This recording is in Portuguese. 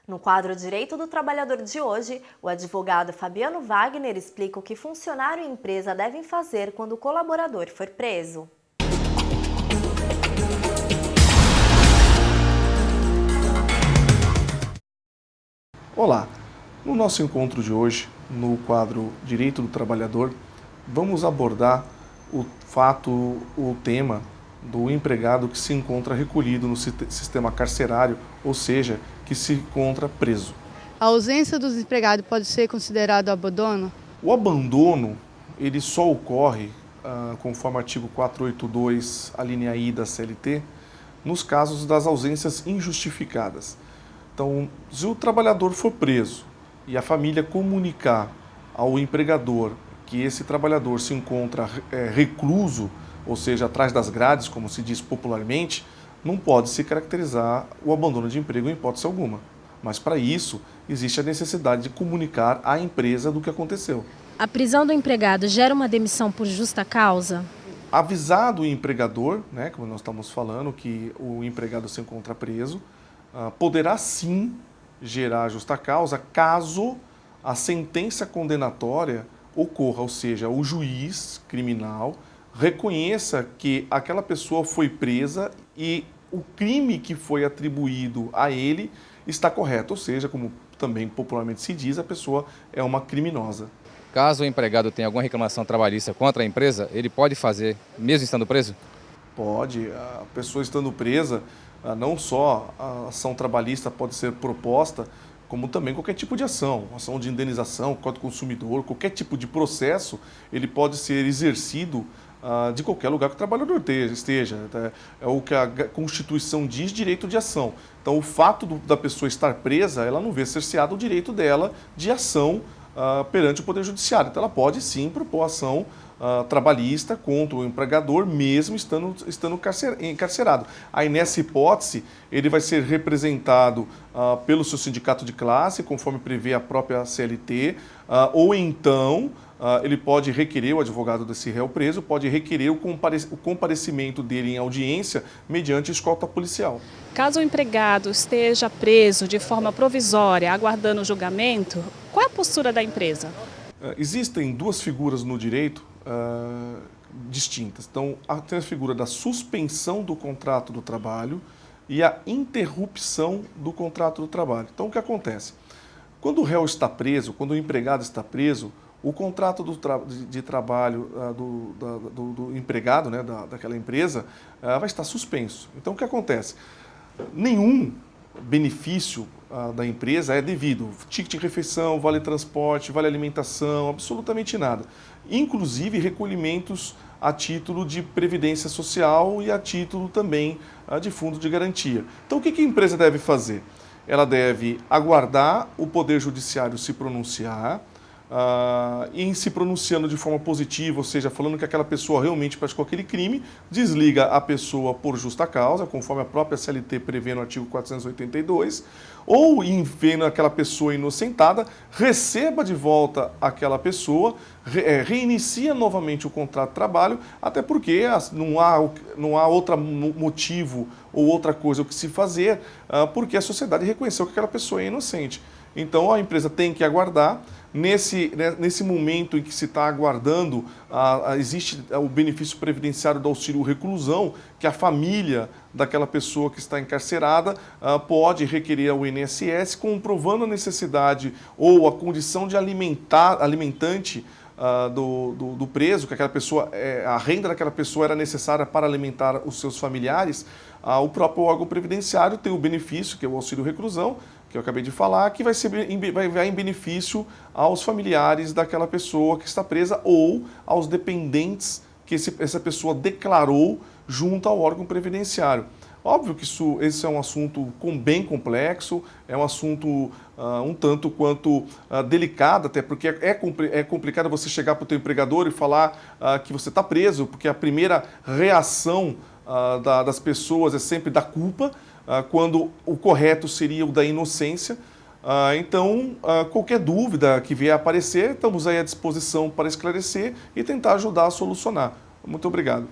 No quadro Direito do Trabalhador de hoje, o advogado Fabiano Wagner explica o que funcionário e empresa devem fazer quando o colaborador for preso. Olá! No nosso encontro de hoje, no quadro Direito do Trabalhador, vamos abordar o tema do empregado que se encontra recolhido no sistema carcerário, ou seja, que se encontra preso. A ausência dos empregados pode ser considerado abandono? O abandono, ele só ocorre, conforme o artigo 482, a linha I da CLT, nos casos das ausências injustificadas. Então, se o trabalhador for preso e a família comunicar ao empregador que esse trabalhador se encontra recluso, ou seja, atrás das grades, como se diz popularmente, não pode se caracterizar o abandono de emprego em hipótese alguma. Mas para isso, existe a necessidade de comunicar à empresa do que aconteceu. A prisão do empregado gera uma demissão por justa causa? Avisado o empregador, como nós estamos falando, que o empregado se encontra preso, poderá sim gerar justa causa caso a sentença condenatória ocorra, ou seja, o juiz criminal reconheça que aquela pessoa foi presa e o crime que foi atribuído a ele está correto, ou seja, como também popularmente se diz, a pessoa é uma criminosa. Caso o empregado tenha alguma reclamação trabalhista contra a empresa, ele pode fazer, mesmo estando preso? Pode. A pessoa estando presa, não só a ação trabalhista pode ser proposta, como também qualquer tipo de ação de indenização, Código do Consumidor, qualquer tipo de processo, ele pode ser exercido de qualquer lugar que o trabalhador esteja. É o que a Constituição diz, direito de ação. Então, o fato da pessoa estar presa, ela não vê cerceado o direito dela de ação perante o Poder Judiciário. Então, ela pode sim propor ação trabalhista contra o empregador, mesmo estando encarcerado. Aí, nessa hipótese, ele vai ser representado pelo seu sindicato de classe, conforme prevê a própria CLT, ou então ele pode requerer, o advogado desse réu preso, pode requerer o comparecimento dele em audiência mediante escolta policial. Caso o empregado esteja preso de forma provisória, aguardando o julgamento, qual é a postura da empresa? Existem duas figuras no direito distintas. Então, tem a figura da suspensão do contrato do trabalho e a interrupção do contrato do trabalho. Então, o que acontece? Quando o réu está preso, quando o empregado está preso, o contrato de trabalho do empregado, daquela empresa, vai estar suspenso. Então, o que acontece? Nenhum benefício da empresa é devido. Ticket de refeição, vale transporte, vale alimentação, absolutamente nada. Inclusive recolhimentos a título de previdência social e a título também de fundo de garantia. Então, o que a empresa deve fazer? Ela deve aguardar o Poder Judiciário se pronunciar, e em se pronunciando de forma positiva, ou seja, falando que aquela pessoa realmente praticou aquele crime, desliga a pessoa por justa causa, conforme a própria CLT prevê no artigo 482, ou em vendo aquela pessoa inocentada, receba de volta aquela pessoa, reinicia novamente o contrato de trabalho, até porque não há outro motivo ou outra coisa o que se fazer, porque a sociedade reconheceu que aquela pessoa é inocente. Então, a empresa tem que aguardar. Nesse momento em que se está aguardando, existe o benefício previdenciário do auxílio reclusão, que a família daquela pessoa que está encarcerada pode requerer ao INSS, comprovando a necessidade ou a condição de alimentante do preso, que aquela pessoa, a renda daquela pessoa era necessária para alimentar os seus familiares. O próprio órgão previdenciário tem o benefício, que é o auxílio reclusão, que eu acabei de falar, que vai em benefício aos familiares daquela pessoa que está presa ou aos dependentes que essa pessoa declarou junto ao órgão previdenciário. Óbvio que esse é um assunto bem complexo, é um assunto um tanto quanto delicado, até porque é complicado você chegar para o teu empregador e falar que você está preso, porque a primeira reação das pessoas é sempre da culpa, quando o correto seria o da inocência. Então, qualquer dúvida que vier a aparecer, estamos aí à disposição para esclarecer e tentar ajudar a solucionar. Muito obrigado.